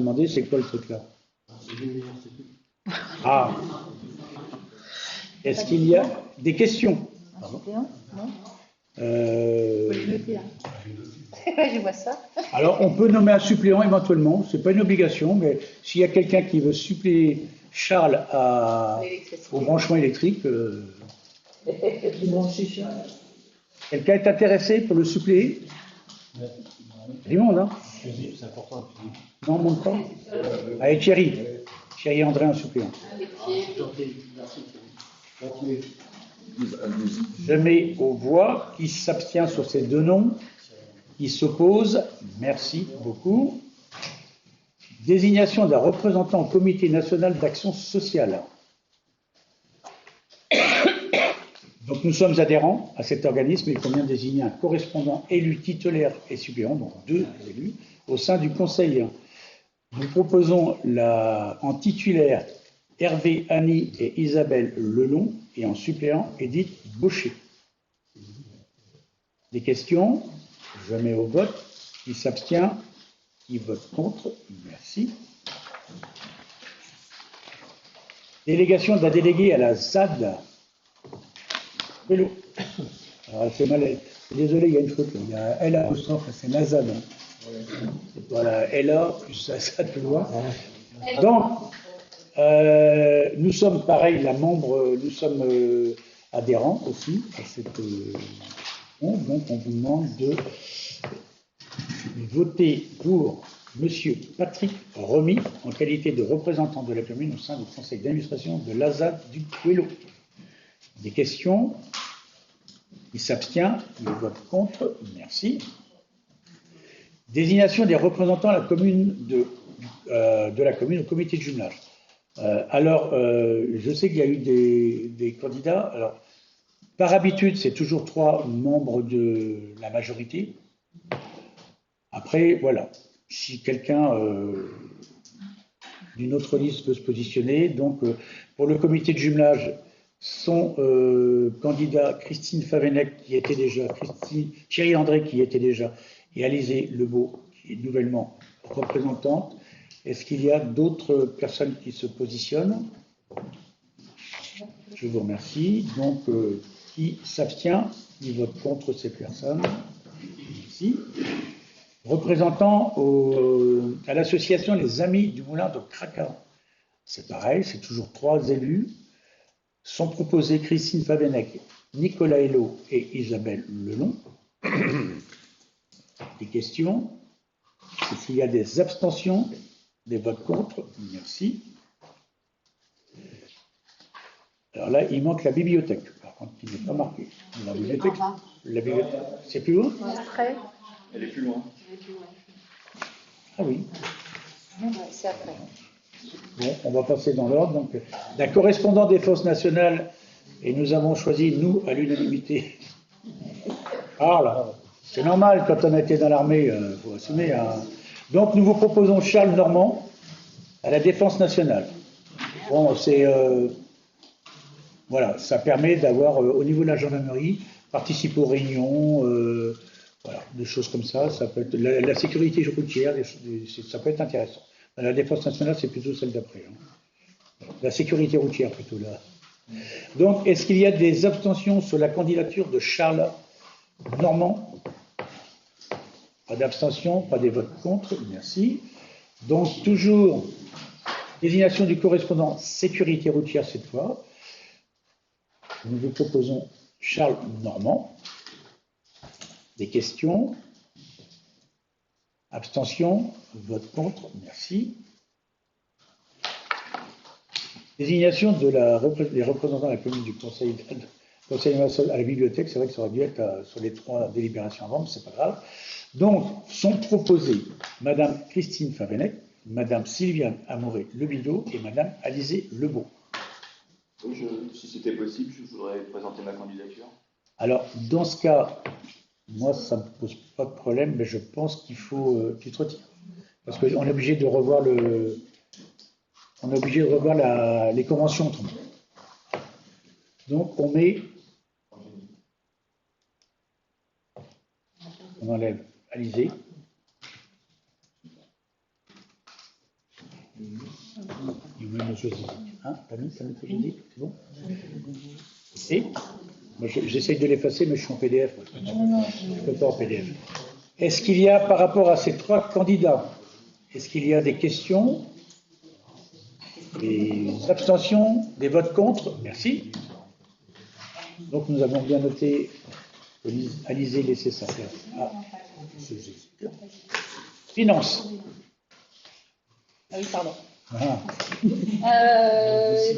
Demander c'est quoi le truc là? Ah. Est-ce qu'il y a des questions? Je vois ça. Alors, on peut nommer un suppléant éventuellement, c'est pas une obligation, mais s'il y a quelqu'un qui veut suppléer Charles au branchement électrique, quelqu'un est intéressé pour le suppléer? Du monde, hein? C'est important. Non, on monte pas. Allez, Thierry. Thierry André, un suppléant. Je mets aux voix qui s'abstient sur ces deux noms, qui s'oppose. Merci beaucoup. Désignation d'un représentant au Comité national d'action sociale. Donc nous sommes adhérents à cet organisme et il convient de désigner un correspondant élu titulaire et suppléant, donc 2 élus, au sein du Conseil. Nous proposons en titulaire Hervé Annie et Isabelle Lelon et en suppléant Edith Baucher. Des questions? Je mets au vote. Qui s'abstient? Qui vote contre? Merci. Délégation d'un délégué à la ZAD. Vélo. Alors, c'est mal. Désolé, il y a une faute. Là. Il y a L apostrophe, c'est la ZAD. Voilà, LA plus la ZAD plus loin. Donc, nous sommes pareil, nous sommes adhérents aussi à cette. Donc, on vous demande de voter pour Monsieur Patrick Romy en qualité de représentant de la commune au sein du conseil d'administration de l'ASAD du Puello. Des questions? Il s'abstient, il vote contre, merci. Désignation des représentants à la commune de la commune au comité de jumelage. Je sais qu'il y a eu des candidats. Alors, par habitude, c'est toujours 3 membres de la majorité. Après, voilà, si quelqu'un d'une autre liste peut se positionner, donc pour le comité de jumelage, sont candidats Christine Favenec qui était déjà, Thierry André qui était déjà, et Alizé Lebeau qui est nouvellement représentante. Est-ce qu'il y a d'autres personnes qui se positionnent? Je vous remercie. Donc, qui s'abstient? Qui vote contre ces personnes? Merci. Représentant à l'association Les Amis du Moulin de Krakau. C'est pareil, c'est toujours 3 élus. Sont proposés Christine Favenec, Nicolas Hello et Isabelle Lelon. Des questions? Est-ce qu'il y a des abstentions? Des votes contre? Merci. Alors là, il manque la bibliothèque, par contre, qui n'est pas marquée. La bibliothèque, c'est plus loin? Après. Elle est plus loin. Ah oui. C'est après. Bon, on va passer dans l'ordre. Donc, la correspondante des forces nationales, et nous avons choisi, nous, à l'unanimité. Ah là, c'est normal, quand on était dans l'armée, il faut assumer. Hein. Donc, nous vous proposons Charles Normand à la défense nationale. Bon, c'est... voilà, ça permet d'avoir, au niveau de la gendarmerie, participer aux réunions, voilà, des choses comme ça. Ça peut être la sécurité routière, ça peut être intéressant. La défense nationale, c'est plutôt celle d'après. Hein. La sécurité routière, plutôt là. Donc, est-ce qu'il y a des abstentions sur la candidature de Charles Normand? Pas d'abstention, pas des votes contre, merci. Donc, toujours, désignation du correspondant sécurité routière cette fois. Nous vous proposons Charles Normand. Des questions? Abstention? Vote contre? Merci. Désignation des représentants de la commune du conseil à la bibliothèque. C'est vrai que ça aurait dû être sur les 3 délibérations avant, mais c'est pas grave. Donc, sont proposés Madame Christine Favenec, Madame Sylviane Amoré-Lebido et Madame Alizé Lebeau. Oui, si c'était possible, je voudrais présenter ma candidature. Alors, dans ce cas, moi, ça ne me pose pas de problème, mais je pense qu'il faut qu'il se retire. Parce qu'on est obligé de revoir les conventions entre nous. Donc, on enlève Alizé. Il me met Josique. Hein, t'as mis ça, c'est bon? Et moi, j'essaye de l'effacer, mais je suis en PDF. Je ne peux pas en PDF. Est-ce qu'il y a, par rapport à ces 3 candidats, est-ce qu'il y a des questions, des abstentions, des votes contre? Merci. Donc nous avons bien noté Alizé laisser sa place. Finance. Ah oui, pardon. Ah.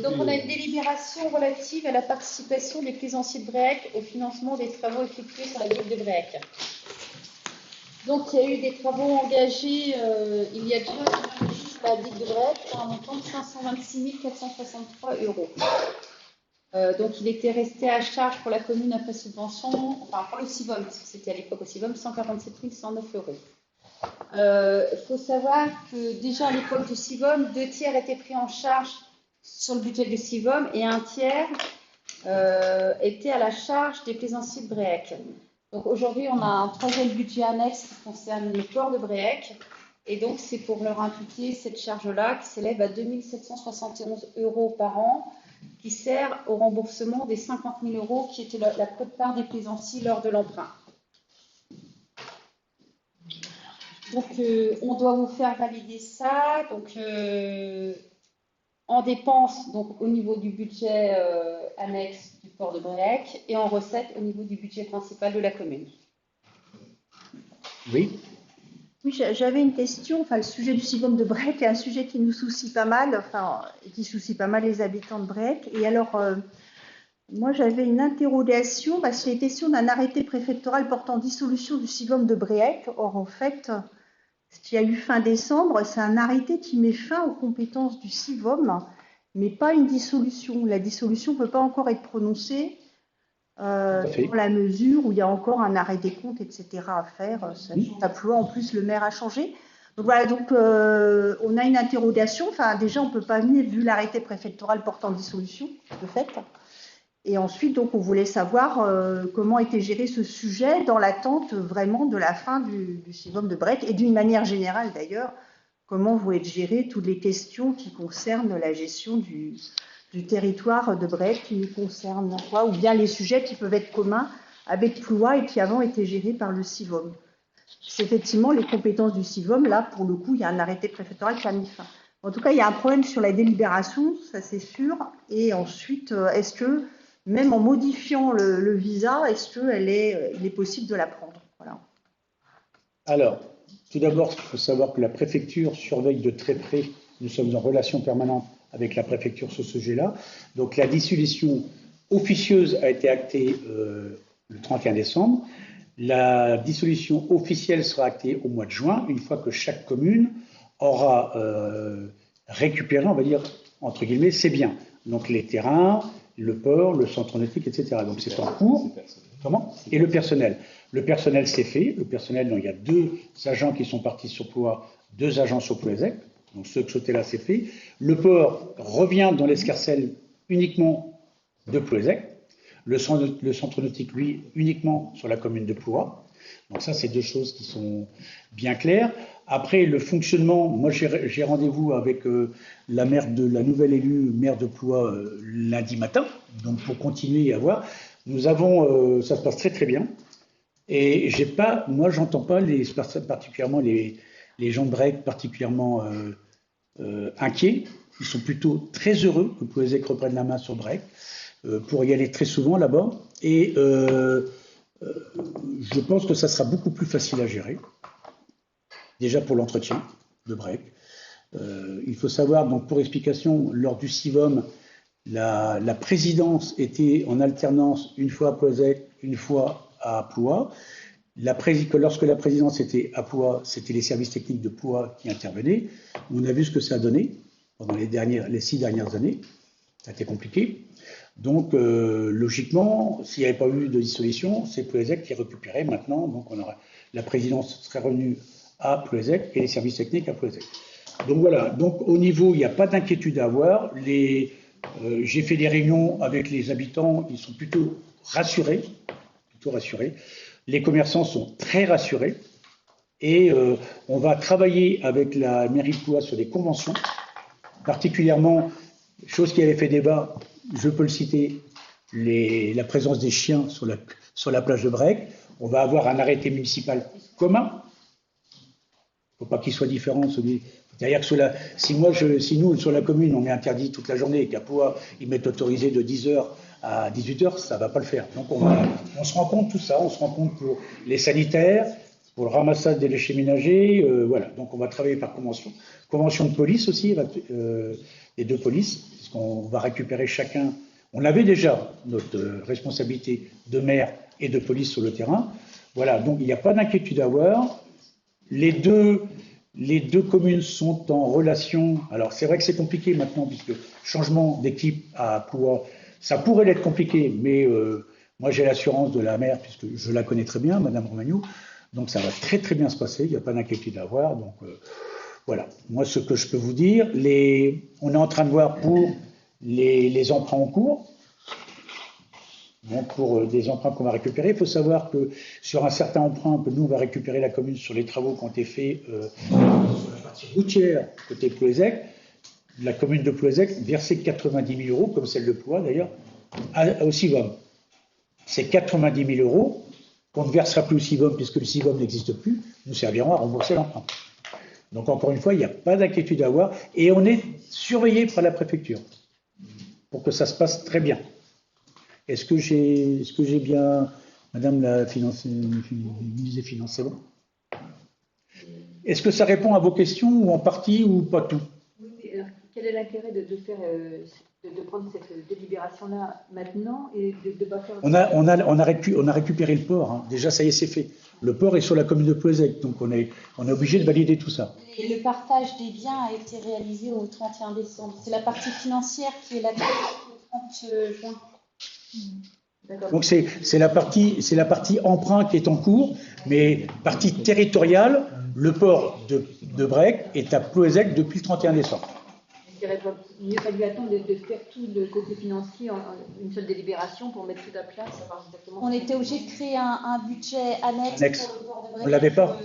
Donc on a une délibération relative à la participation des plaisanciers de Bréhec au financement des travaux effectués sur la digue de Bréhec. Donc il y a eu des travaux engagés il y a déjà sur la digue de Bréhec pour un montant de 526 463 €. Donc il était resté à charge pour la commune après subvention, enfin pour le CIVOM, parce que c'était à l'époque au CIVOM, 147 109 €. Il faut savoir que déjà à l'époque du CIVOM, 2 tiers étaient pris en charge sur le budget du CIVOM et 1 tiers était à la charge des plaisanciers de Bréhec. Donc aujourd'hui, on a un 3e budget annexe qui concerne le port de Bréhec et donc c'est pour leur imputer cette charge-là qui s'élève à 2 771 € par an, qui sert au remboursement des 50 000 € qui étaient la quote-part des plaisanciers lors de l'emprunt. Donc, on doit vous faire valider ça. Donc, en dépenses, donc au niveau du budget annexe du port de Bréhec, et en recettes au niveau du budget principal de la commune. Oui. Oui, j'avais une question. Enfin, le sujet du CIVOM de Bréhec est un sujet qui nous soucie pas mal, enfin, qui soucie pas mal les habitants de Bréhec. Et alors, moi, j'avais une interrogation parce qu'il est question d'un arrêté préfectoral portant dissolution du CIVOM de Bréhec. Or, en fait, ce qu'il y a eu fin décembre, c'est un arrêté qui met fin aux compétences du CIVOM, mais pas une dissolution. La dissolution ne peut pas encore être prononcée dans la mesure où il y a encore un arrêt des comptes, etc. à faire. Taplois, en plus, le maire a changé. Donc voilà, donc on a une interrogation. Enfin, déjà, on ne peut pas venir vu l'arrêté préfectoral portant dissolution, de fait. Et ensuite, donc, on voulait savoir comment était géré ce sujet dans l'attente vraiment de la fin du CIVOM de Bréhec et d'une manière générale d'ailleurs, comment vont être gérées toutes les questions qui concernent la gestion du territoire de Bréhec qui nous concerne, ou bien les sujets qui peuvent être communs avec Ploie et qui avant étaient gérés par le CIVOM. C'est effectivement les compétences du CIVOM, là pour le coup il y a un arrêté préfectoral qui a mis fin. En tout cas il y a un problème sur la délibération, ça c'est sûr, et ensuite est-ce que même en modifiant le visa, est-ce qu'il est possible de la prendre? Voilà. Alors, tout d'abord, il faut savoir que la préfecture surveille de très près, nous sommes en relation permanente avec la préfecture sur ce sujet-là. Donc la dissolution officieuse a été actée le 31 décembre. La dissolution officielle sera actée au mois de juin, une fois que chaque commune aura récupéré, on va dire, entre guillemets, ses biens. Donc les terrains, le port, le centre nautique, etc. Donc c'est en cours. Comment? Et le personnel. Le personnel, c'est fait. Le personnel, donc, il y a 2 agents qui sont partis sur Ploie, 2 agents sur Ploëzec. Donc ce côté-là, c'est fait. Le port revient dans l'escarcelle uniquement de Ploëzec. Le centre nautique, lui, uniquement sur la commune de Ploie. Donc ça, c'est 2 choses qui sont bien claires. Après, le fonctionnement, moi j'ai rendez-vous avec la nouvelle élue, maire de Ploie, lundi matin, donc pour continuer à voir. Nous avons, ça se passe très très bien. Et moi j'entends pas particulièrement les gens de Bréhec particulièrement inquiets. Ils sont plutôt très heureux que Ploëzec reprenne la main sur Bréhec pour y aller très souvent là-bas. Et je pense que ça sera beaucoup plus facile à gérer. Déjà pour l'entretien de Bréhec. Il faut savoir, donc pour explication, lors du CIVOM, la présidence était en alternance une fois à Ploëzec, une fois à Ploie. Lorsque la présidence était à Ploie, c'était les services techniques de Ploie qui intervenaient. On a vu ce que ça a donné pendant les 6 dernières années. Ça a été compliqué. Donc, logiquement, s'il n'y avait pas eu de dissolution, c'est Ploëzec qui récupérait maintenant. Donc, la présidence serait revenue à Ploëzec et les services techniques à Ploëzec. Donc voilà, donc au niveau, il n'y a pas d'inquiétude à avoir. J'ai fait des réunions avec les habitants, ils sont plutôt rassurés. Les commerçants sont très rassurés. Et on va travailler avec la mairie de Ploie sur des conventions particulièrement, chose qui avait fait débat, je peux le citer, la présence des chiens sur la plage de Brec. On va avoir un arrêté municipal commun. Il ne faut pas qu'il soit différent. C'est-à-dire que si nous, sur la commune, on est interdit toute la journée et qu'à Pau, ils mettent autorisé de 10h à 18h, ça ne va pas le faire. Donc on se rend compte de tout ça, on se rend compte pour les sanitaires, pour le ramassage des déchets ménagers, voilà. Donc on va travailler par convention. Convention de police aussi, les deux polices, puisqu'on va récupérer chacun. On avait déjà notre responsabilité de maire et de police sur le terrain. Voilà, donc il n'y a pas d'inquiétude à avoir. Les deux communes sont en relation. Alors c'est vrai que c'est compliqué maintenant, puisque changement d'équipe à pouvoir, ça pourrait l'être compliqué, mais moi j'ai l'assurance de la maire, puisque je la connais très bien, Madame Romagnou, donc ça va très très bien se passer, il n'y a pas d'inquiétude à avoir. Donc voilà, moi ce que je peux vous dire, on est en train de voir pour les emprunts en cours. Donc pour des emprunts qu'on va récupérer, il faut savoir que sur un certain emprunt que nous on va récupérer la commune sur les travaux qui ont été faits sur la partie routière côté Plouézec, la commune de Plouézec versait 90 000 €, comme celle de Ploie d'ailleurs, au CIVOM. Ces 90 000 € qu'on ne versera plus au CIVOM puisque le CIVOM n'existe plus, nous serviront à rembourser l'emprunt. Donc encore une fois, il n'y a pas d'inquiétude à avoir et on est surveillé par la préfecture pour que ça se passe très bien. Est-ce que j'ai bien, Madame la ministre des Finances, c'est bon? Est-ce que ça répond à vos questions ou en partie ou pas tout? Oui, alors, quel est l'intérêt de prendre cette délibération-là maintenant et de ne pas faire... On a récupéré le port, hein. Déjà ça y est, c'est fait. Le port est sur la commune de Plouézec, donc on est obligé de valider tout ça. Et le partage des biens a été réalisé au 31 décembre. C'est la partie financière qui est là au 30 juin. Donc c'est la partie emprunt qui est en cours, mais partie territoriale, le port de Brec est à Plouézec depuis le 31 décembre. Il aurait mieux fallu attendre de faire tout le côté financier en une seule délibération pour mettre tout à plat, savoir exactement. On était obligé de créer un budget annexe pour le port de Brec. On ne l'avait pas.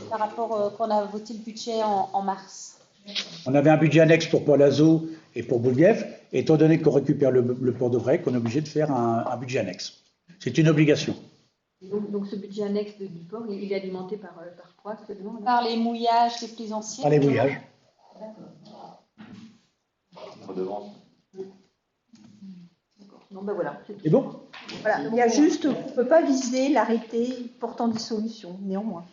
Par rapport quand on a voté le budget en mars. On avait un budget annexe pour Port-Lazo et pour Boulgueff. Étant donné qu'on récupère le port de Brec, on est obligé de faire un budget annexe. C'est une obligation. Donc ce budget annexe du port, il est alimenté par quoi actuellement? Par les mouillages des plaisanciers. Par les mouillages. Redevance. Non, ben voilà. C'est bon? Voilà. Il y a juste, on ne peut pas viser l'arrêté portant dissolution, néanmoins.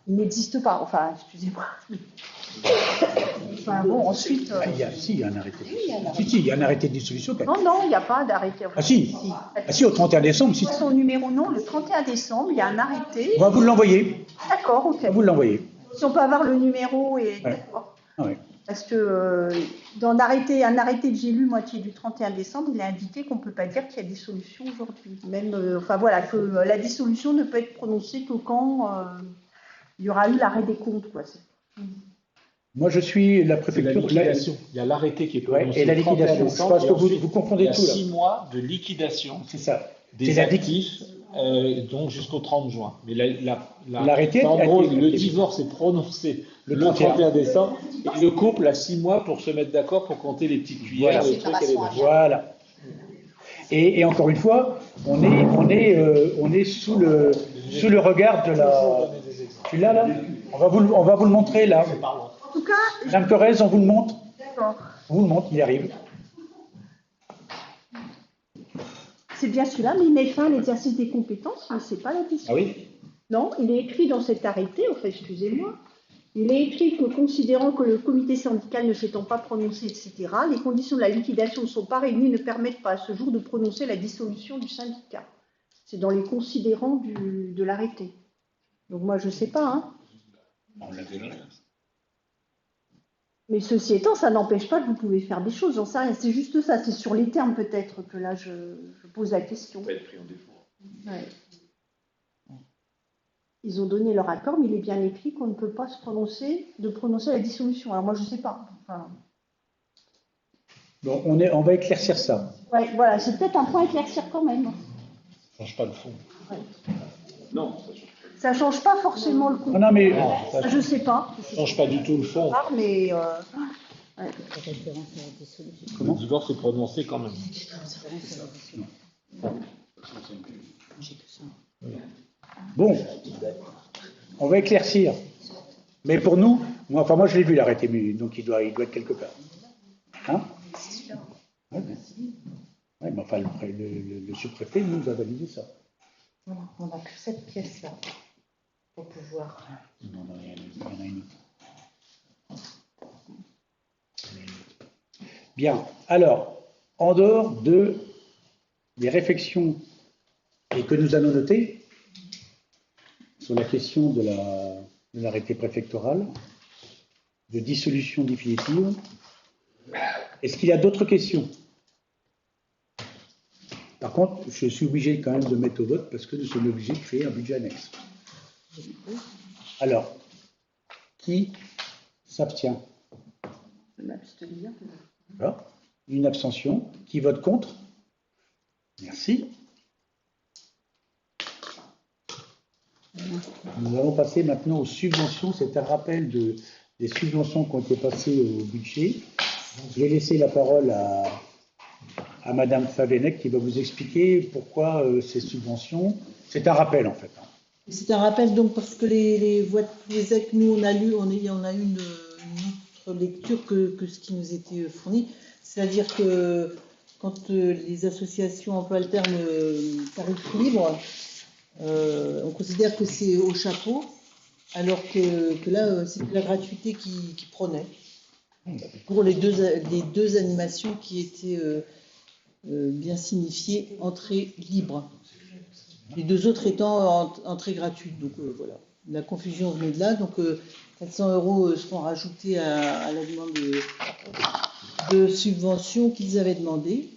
Il n'existe pas, enfin, excusez-moi. Enfin, bon, ensuite. Il y a un arrêté. Il y a un arrêté de dissolution. Non, il n'y a pas d'arrêté. Ah si, au 31 décembre. Si. Son numéro, non, le 31 décembre, il y a un arrêté. On va vous l'envoyer. D'accord, ok. On va vous l'envoyer. Si on peut avoir le numéro et. Ouais. Ah ouais. Parce que dans un arrêté que j'ai lu, moitié du 31 décembre, il est indiqué qu'on ne peut pas dire qu'il y a dissolution aujourd'hui. Même, enfin voilà, que la dissolution ne peut être prononcée que quand il y aura eu l'arrêt des comptes, quoi. Moi, je suis la préfecture. Il y a l'arrêté qui est prononcé. Et la liquidation. Je pense que vous confondez tout. Il y a 6 mois de liquidation. C'est ça. Des actifs, donc jusqu'au 30 juin. Mais l'arrêté. En gros, le divorce est prononcé le 31 décembre. Et le couple a 6 mois pour se mettre d'accord pour compter les petites cuillères, les trucs et les machins. Voilà. Et encore une fois, on est sous le regard de la. Tu l'as là? On va vous le montrer là. En tout cas. Madame Corrèze, on vous le montre. D'accord. On vous le montre, il arrive. C'est bien celui-là, mais il met fin à l'exercice des compétences, mais ce n'est pas la question. Ah oui? Non, il est écrit dans cet arrêté, enfin, excusez-moi, il est écrit que considérant que le comité syndical ne s'étant pas prononcé, etc., les conditions de la liquidation ne sont pas réunies, ne permettent pas à ce jour de prononcer la dissolution du syndicat. C'est dans les considérants de l'arrêté. Donc moi, je ne sais pas. Hein. On l'avait là. Mais ceci étant, ça n'empêche pas que vous pouvez faire des choses, j'en sais rien. C'est juste ça, c'est sur les termes peut-être que là, je pose la question. Ça peut être pris en défaut. Ouais. Ils ont donné leur accord, mais il est bien écrit qu'on ne peut pas se prononcer la dissolution. Alors moi, je ne sais pas. Enfin... Bon, on va éclaircir ça. Ouais, voilà, c'est peut-être un point à éclaircir quand même. Ça ne change pas le fond. Ouais. Non, ça change pas. Ça change pas forcément le coût. Non, mais Non, ça Je sais pas. ne change pas du tout le fond. Mais Le divorce est prononcé quand même. bon, on va éclaircir. Mais pour nous, moi je l'ai vu l'arrêté, donc il doit être quelque part. Hein? Ouais, mais enfin, le sous-préfet nous a validé ça. Voilà, on n'a que cette pièce-là pour pouvoir. Non, il y en a une autre. Bien, alors, en dehors des réflexions et que nous allons noter sur la question de l'arrêté préfectoral, de dissolution définitive, est-ce qu'il y a d'autres questions? Par contre, je suis obligé quand même de mettre au vote parce que nous sommes obligés de créer un budget annexe. Alors, qui s'abstient? Voilà. Une abstention. Qui vote contre? Merci. Nous allons passer maintenant aux subventions. C'est un rappel des subventions qui ont été passées au budget. Je vais laisser la parole à Madame Favenec qui va vous expliquer pourquoi ces subventions. C'est un rappel en fait. C'est un rappel donc parce que les voies de Plouézec, nous on a eu une autre lecture que ce qui nous était fourni. C'est-à-dire que quand les associations emploi le terme tarif libre, on considère que c'est au chapeau, alors que là c'est la gratuité qui prônait pour les deux animations qui étaient bien signifiées entrée libre. Les deux autres étant entrée gratuite. Donc voilà, la confusion venait de là. Donc 400 € seront rajoutés à la demande de subvention qu'ils avaient demandé.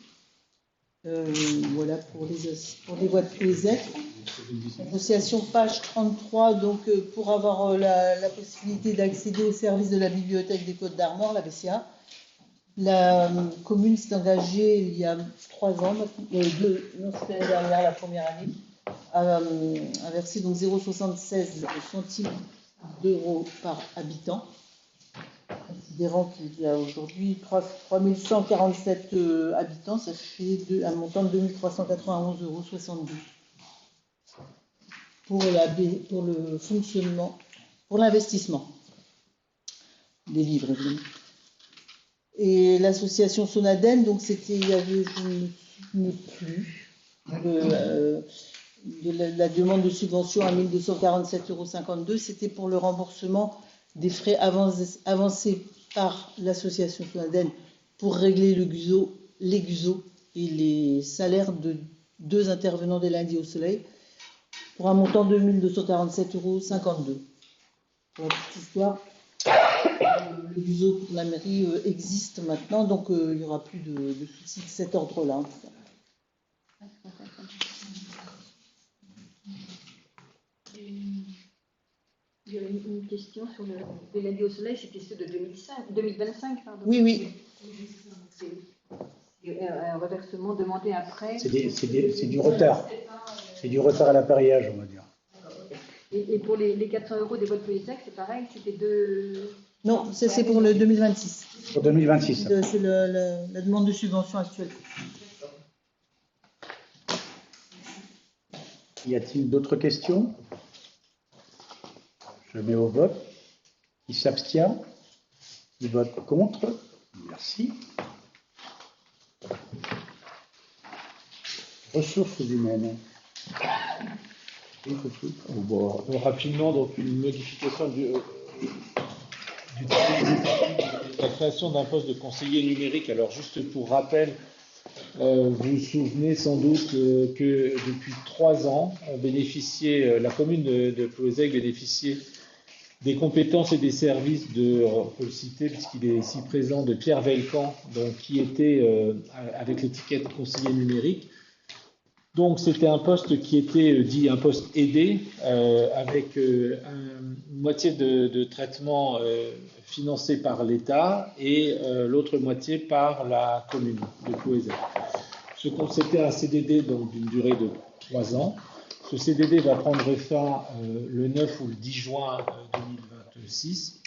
Voilà pour les voies de Plouézec. Association page 33, donc pour avoir la possibilité d'accéder au service de la bibliothèque des Côtes d'Armor, la BCA. La commune s'est engagée il y a 3 ans, c'était l'année dernière, la première année, à verser donc 0,76 centimes d'euros par habitant, considérant qu'il y a aujourd'hui 3147 habitants, ça fait un montant de 2391,62 € pour le fonctionnement, pour l'investissement des livres, évidemment. Et l'association Sonaden, donc il y avait, je ne me souviens plus, de la demande de subvention à 1247,52 €, c'était pour le remboursement des frais avancés par l'association Sonaden pour régler les GUSO et les salaires de 2 intervenants des lundis au soleil, pour un montant de 1247,52 €. Pour la petite histoire, le GUSO pour la mairie existe maintenant, donc il n'y aura plus de soucis de cet ordre-là. En tout cas. Il y avait une question sur le lundi au soleil, c'était ceux de 2025, pardon. Oui. C'est un reversement demandé après. C'est du retard. C'est du retard à l'appareillage, on va dire. Et pour les 400 € des votes Plouézec, c'est pareil, c'était deux. Non, c'est pour le 2026. Pour 2026. C'est la demande de subvention actuelle. Y a-t-il d'autres questions? Je mets au vote. Qui s'abstient? Qui vote contre? Merci. Ressources humaines. Rapidement, donc une modification la création d'un poste de conseiller numérique. Alors juste pour rappel, vous vous souvenez sans doute que depuis 3 ans, la commune de Plouézec bénéficiait des compétences et des services on peut le citer puisqu'il est ici présent, de Pierre Velcan, donc qui était avec l'étiquette conseiller numérique. Donc c'était un poste qui était dit un poste aidé avec une moitié de traitement financé par l'État et l'autre moitié par la commune de Plouézec. C'était un CDD donc d'une durée de 3 ans. Ce CDD va prendre fin le 9 ou le 10 juin 2026.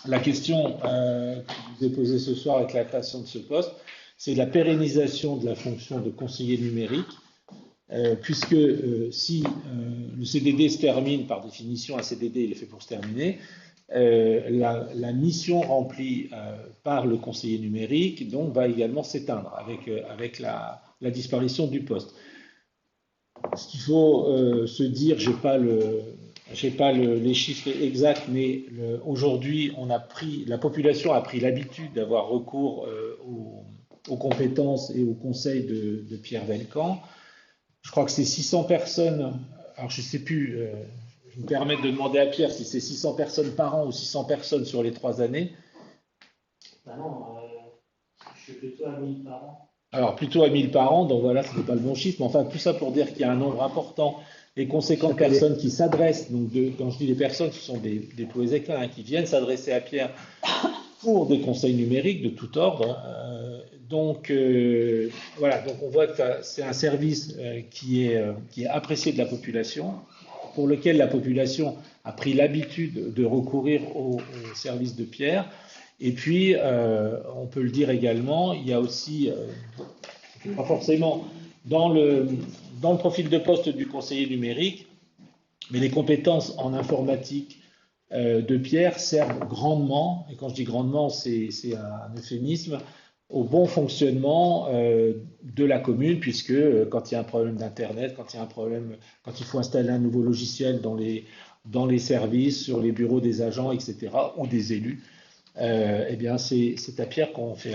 La question que je vous ai posée ce soir avec la création de ce poste, c'est la pérennisation de la fonction de conseiller numérique, puisque si le CDD se termine, par définition, un CDD, il est fait pour se terminer, la mission remplie par le conseiller numérique donc, va également s'éteindre avec la disparition du poste. Ce qu'il faut se dire, je n'ai pas les chiffres exacts, mais aujourd'hui, la population a pris l'habitude d'avoir recours aux compétences et aux conseils de Pierre Velcan. Je crois que c'est 600 personnes, alors je ne sais plus, je me permets de demander à Pierre si c'est 600 personnes par an ou 600 personnes sur les 3 années. Ben non, je suis plutôt à 1000 par an. Alors plutôt à 1000 par an, donc voilà, ce n'est pas le bon chiffre, mais enfin tout ça pour dire qu'il y a un nombre important et conséquent de personnes qui s'adressent, donc quand je dis les personnes, ce sont des poésiques hein, qui viennent s'adresser à Pierre pour des conseils numériques de tout ordre. Voilà, donc on voit que c'est un service qui est apprécié de la population, pour lequel la population a pris l'habitude de recourir au service de Pierre. Et puis, on peut le dire également, il y a aussi, pas forcément dans le profil de poste du conseiller numérique, mais les compétences en informatique de Pierre servent grandement, et quand je dis grandement, c'est un euphémisme, au bon fonctionnement de la commune, puisque quand il y a un problème d'Internet, quand il faut installer un nouveau logiciel dans les services, sur les bureaux des agents, etc., ou des élus, eh bien c'est à Pierre que l'on fait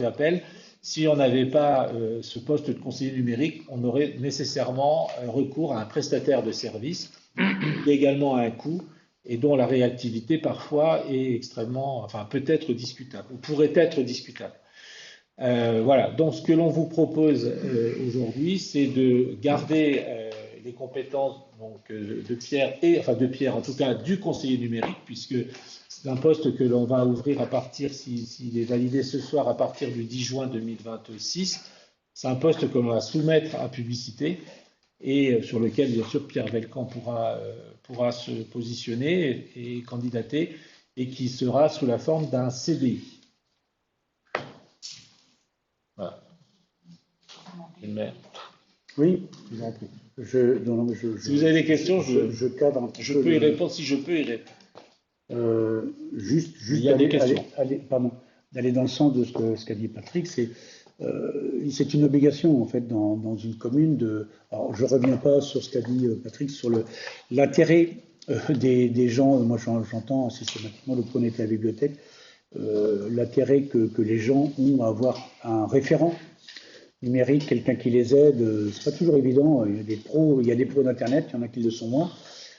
appel. Si on n'avait pas ce poste de conseiller numérique, on aurait nécessairement recours à un prestataire de service, qui également a un coût, et dont la réactivité parfois est peut-être discutable, ou pourrait être discutable. Voilà, donc ce que l'on vous propose aujourd'hui, c'est de garder les compétences donc, de Pierre, en tout cas du conseiller numérique, puisque c'est un poste que l'on va ouvrir à partir, s'il est validé ce soir, à partir du 10 juin 2026. C'est un poste que l'on va soumettre à publicité et sur lequel, bien sûr, Pierre Velcan pourra se positionner et candidater, et qui sera sous la forme d'un CDI. Voilà. Oui, je vous en prie. Si vous avez des questions, je cadre un peu. Je peux y répondre si je peux y répondre. Juste il y a des questions. D'aller dans le sens de ce qu'a dit Patrick, c'est une obligation en fait dans une commune alors je reviens pas sur ce qu'a dit Patrick sur l'intérêt des gens. Moi j'entends systématiquement le premier à la bibliothèque, l'intérêt que les gens ont à avoir un référent numérique, quelqu'un qui les aide. C'est pas toujours évident. Il y a des pros d'Internet, il y en a qui le sont moins.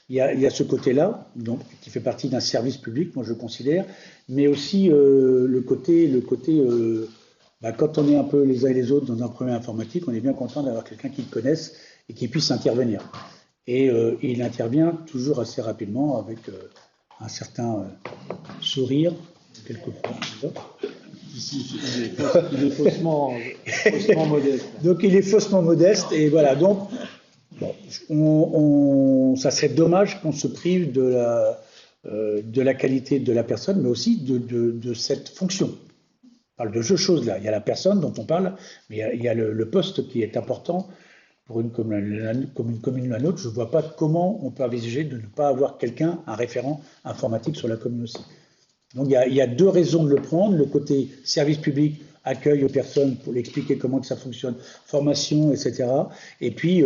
Il y a ce côté-là, donc qui fait partie d'un service public, moi je considère, mais aussi le côté quand on est un peu les uns et les autres dans un problème informatique, on est bien content d'avoir quelqu'un qui le connaisse et qui puisse intervenir. Et il intervient toujours assez rapidement avec un certain sourire, quelquefois. Il est faussement modeste. Donc il est faussement modeste, et voilà. Donc ça serait dommage qu'on se prive de la qualité de la personne, mais aussi de cette fonction. On parle de deux choses là. Il y a la personne dont on parle, mais il y a le poste qui est important pour une commune comme la nôtre. Je ne vois pas comment on peut envisager de ne pas avoir un référent informatique sur la commune aussi. Donc il y a deux raisons de le prendre. Le côté service public, accueil aux personnes pour l'expliquer comment que ça fonctionne, formation, etc. Et puis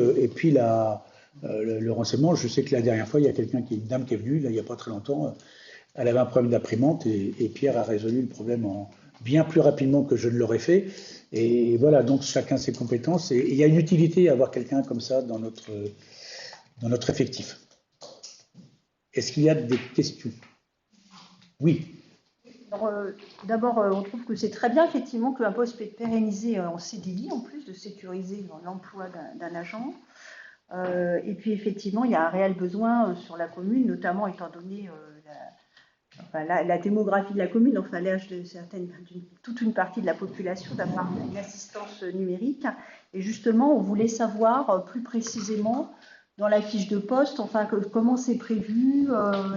le renseignement. Je sais que la dernière fois, il y a une dame qui est venue, là, il n'y a pas très longtemps, elle avait un problème d'imprimante et Pierre a résolu le problème bien plus rapidement que je ne l'aurais fait. Et voilà, donc chacun ses compétences. Et il y a une utilité à avoir quelqu'un comme ça dans notre effectif. Est-ce qu'il y a des questions? Oui. D'abord, on trouve que c'est très bien, effectivement, qu'un poste peut être pérennisé en CDI, en plus de sécuriser l'emploi d'un agent. Et puis, effectivement, il y a un réel besoin sur la commune, notamment étant donné enfin, la démographie de la commune, enfin l'âge de toute une partie de la population d'avoir une assistance numérique. Et justement, on voulait savoir plus précisément dans la fiche de poste, enfin comment c'est prévu,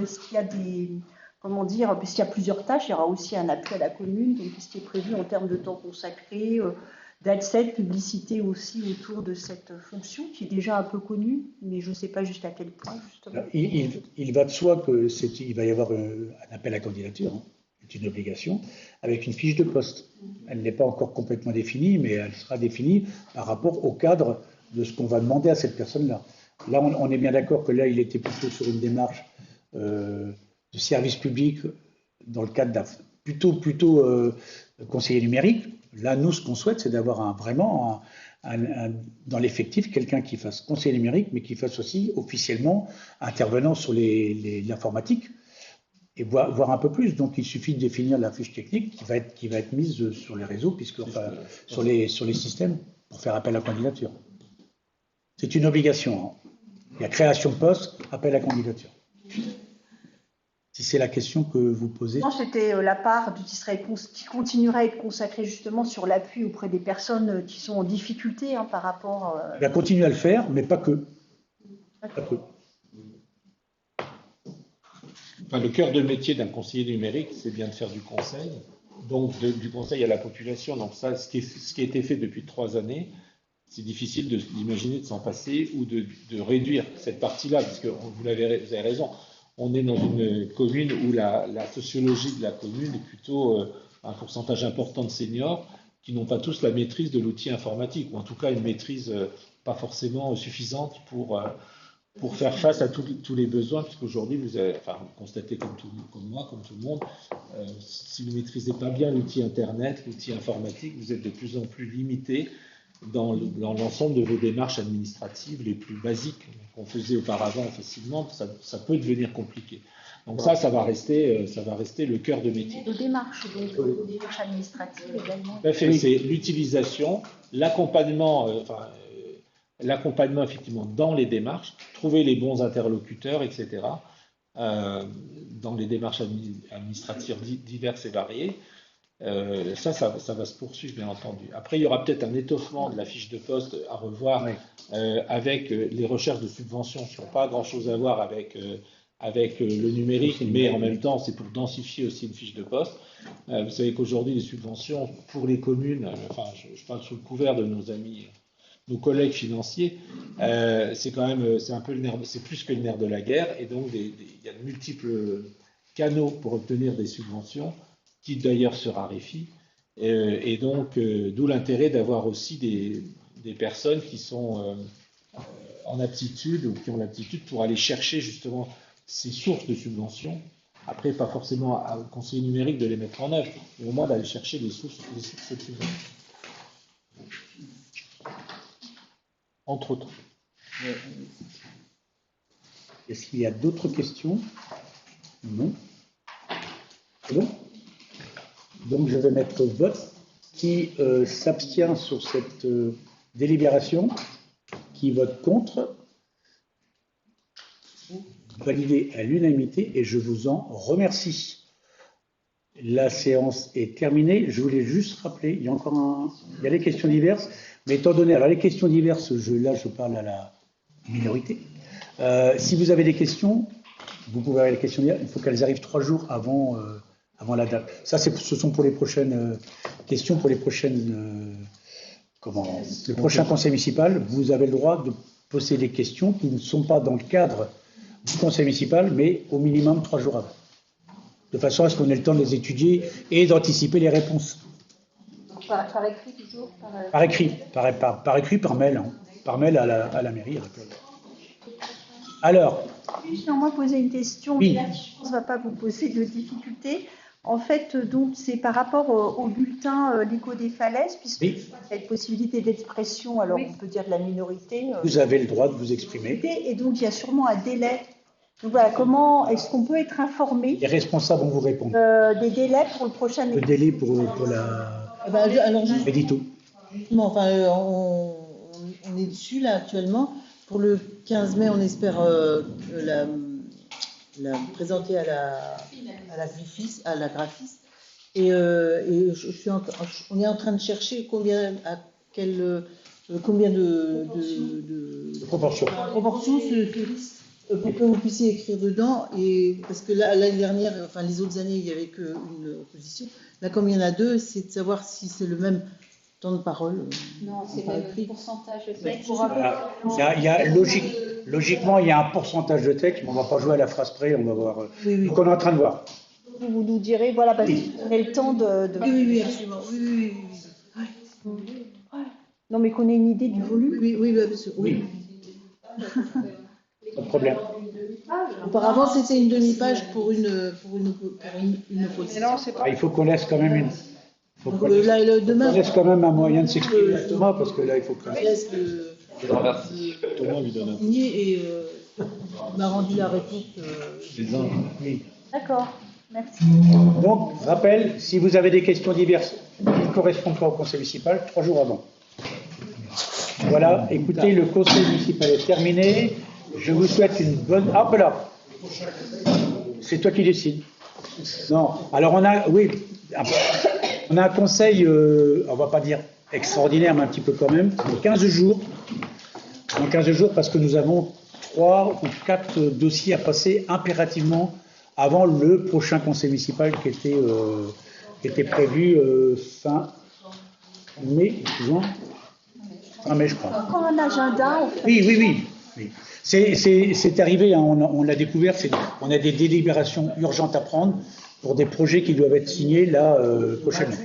est-ce qu'il y a comment dire, puisqu'il y a plusieurs tâches, il y aura aussi un appui à la commune, donc qu'est-ce qui est prévu en termes de temps consacré, d'adset, publicité aussi autour de cette fonction qui est déjà un peu connue, mais je ne sais pas juste à quel point justement. Il va de soi qu'il va y avoir un appel à candidature, hein, c'est une obligation, avec une fiche de poste. Elle n'est pas encore complètement définie, mais elle sera définie par rapport au cadre de ce qu'on va demander à cette personne-là. Là, on est bien d'accord que là, il était plutôt sur une démarche de service public dans le cadre d'un plutôt conseiller numérique. Là, nous, ce qu'on souhaite, c'est d'avoir vraiment dans l'effectif quelqu'un qui fasse conseiller numérique, mais qui fasse aussi officiellement intervenant sur l'informatique et voir un peu plus. Donc, il suffit de définir la fiche technique qui va être mise sur les réseaux, sur les systèmes pour faire appel à candidature. C'est une obligation. Hein. Il y a création de poste, appel à candidature. Si c'est la question que vous posez. Non, c'était la part qui continuerait à être consacrée justement sur l'appui auprès des personnes qui sont en difficulté par rapport. Il va continuer à le faire, mais pas que. Pas que. Enfin, le cœur de métier d'un conseiller numérique, c'est bien de faire du conseil, donc du conseil à la population. Donc ça, ce qui a été fait depuis 3 années, c'est difficile d'imaginer de s'en passer ou de réduire cette partie-là, parce que vous avez raison. On est dans une commune où la sociologie de la commune est plutôt un pourcentage important de seniors qui n'ont pas tous la maîtrise de l'outil informatique, ou en tout cas une maîtrise pas forcément suffisante pour faire face à tous les besoins, puisqu'aujourd'hui, vous constatez comme moi, comme tout le monde, si vous ne maîtrisez pas bien l'outil Internet, l'outil informatique, vous êtes de plus en plus limité dans l'ensemble de vos démarches administratives les plus basiques qu'on faisait auparavant facilement, ça peut devenir compliqué. Donc ça va rester le cœur de métier. De démarches, donc de démarches administratives également. Tout à fait, c'est l'utilisation, l'accompagnement, effectivement dans les démarches, trouver les bons interlocuteurs, etc. Dans les démarches administratives diverses et variées. Ça va se poursuivre, bien entendu. Après, il y aura peut-être un étoffement de la fiche de poste à revoir avec les recherches de subventions qui n'ont pas grand-chose à voir avec le numérique, mais en même temps, c'est pour densifier aussi une fiche de poste. Vous savez qu'aujourd'hui, les subventions pour les communes, je parle sous le couvert de nos amis, nos collègues financiers, c'est un peu c'est plus que le nerf de la guerre, et donc il y a de multiples canaux pour obtenir des subventions, qui d'ailleurs se raréfie, et donc d'où l'intérêt d'avoir aussi des personnes qui sont en aptitude ou qui ont l'aptitude pour aller chercher justement ces sources de subventions. Après, pas forcément au conseiller numérique de les mettre en œuvre, mais au moins d'aller chercher les sources de subventions. Entre autres. Est-ce qu'il y a d'autres questions? Non. C'est bon? Donc, je vais mettre vote. Qui s'abstient sur cette délibération? Qui vote contre? Validé à l'unanimité et je vous en remercie. La séance est terminée. Je voulais juste rappeler, il y a les questions diverses, mais étant donné, alors les questions diverses, là je parle à la minorité. Si vous avez des questions, vous pouvez avoir les questions diverses, il faut qu'elles arrivent 3 jours avant la date. Ça, ce sont pour les prochaines questions, pour les prochaines, le prochain conseil municipal. Vous avez le droit de poser des questions qui ne sont pas dans le cadre du conseil municipal, mais au minimum 3 jours avant. De façon à ce qu'on ait le temps de les étudier et d'anticiper les réponses. Donc, par écrit toujours Par écrit, par mail. Hein. Par mail à la mairie. Alors. Juste moi poser une question, oui. Là, je pense ne va pas vous poser de difficultés. En fait, donc, c'est par rapport au bulletin l'écho des falaises, puisqu'il y a une possibilité d'expression, alors on peut dire de la minorité. Vous avez le droit de vous exprimer. Et donc, il y a sûrement un délai. Donc voilà, comment est-ce qu'on peut être informé? Les responsables vont vous répondre. Des délais pour le prochain. Le délai pour la. Alors, édito. Enfin, on est dessus là actuellement. Pour le 15 mai, on espère présenté à la graphiste. Et on est en train de chercher combien de Proportion. proportions pour que vous puissiez écrire dedans. Et parce que là, l'année dernière, enfin les autres années, il n'y avait qu'une opposition. Là, comme il y en a deux, c'est de savoir si c'est le même temps de parole. Non, c'est le pourcentage de texte. Voilà. Logiquement, il y a un pourcentage de texte, mais on ne va pas jouer à la phrase près, on va voir. Oui. Donc on est en train de voir. Vous nous direz, voilà, parce qu'on ait le temps de... Oui, absolument. Oui. Non, mais qu'on ait une idée du volume. Oui, bien sûr. Oui. Pas de problème. Auparavant, c'était une demi-page pour une opposition. Il faut qu'on laisse quand même une. Donc, là, demain, On laisse quand même un moyen de s'exprimer à Thomas, parce que là, il faut quand on même. laisse Thomas lui donne un signer et il m'a rendu la réponse. Oui. D'accord, merci. Donc, rappel, si vous avez des questions diverses qui ne correspondent pas au conseil municipal, 3 jours avant. Voilà, écoutez, le conseil municipal est terminé. Je vous souhaite une bonne. Hop là. C'est toi qui décides. Non. Alors on a, oui, on a un conseil, on va pas dire extraordinaire, mais un petit peu quand même, dans 15 jours. Dans 15 jours, parce que nous avons 3 ou 4 dossiers à passer impérativement avant le prochain conseil municipal qui était prévu fin mai, juin. Fin mai, je crois. Encore un agenda, en fait. Oui. C'est arrivé, hein, on l'a découvert, on a des délibérations urgentes à prendre pour des projets qui doivent être signés là prochainement.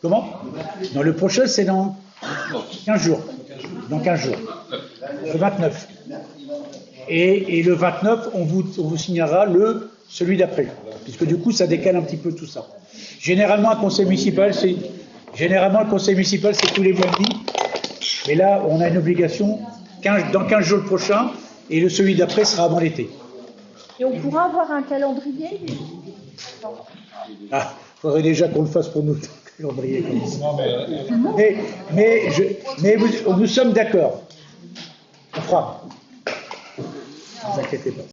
Comment? Non, le prochain, c'est dans 15 jours. Dans 15 jours. Le 29. Et le 29, on vous signera celui d'après. Puisque du coup, ça décale un petit peu tout ça. Généralement, le conseil municipal, c'est tous les mois et demi. Mais là, on a une obligation dans 15 jours le prochain, et celui d'après sera avant l'été. Et on pourra avoir un calendrier. Ah, il faudrait déjà qu'on le fasse pour nous, le calendrier. Mais nous sommes d'accord. On fera. Ne vous inquiétez pas.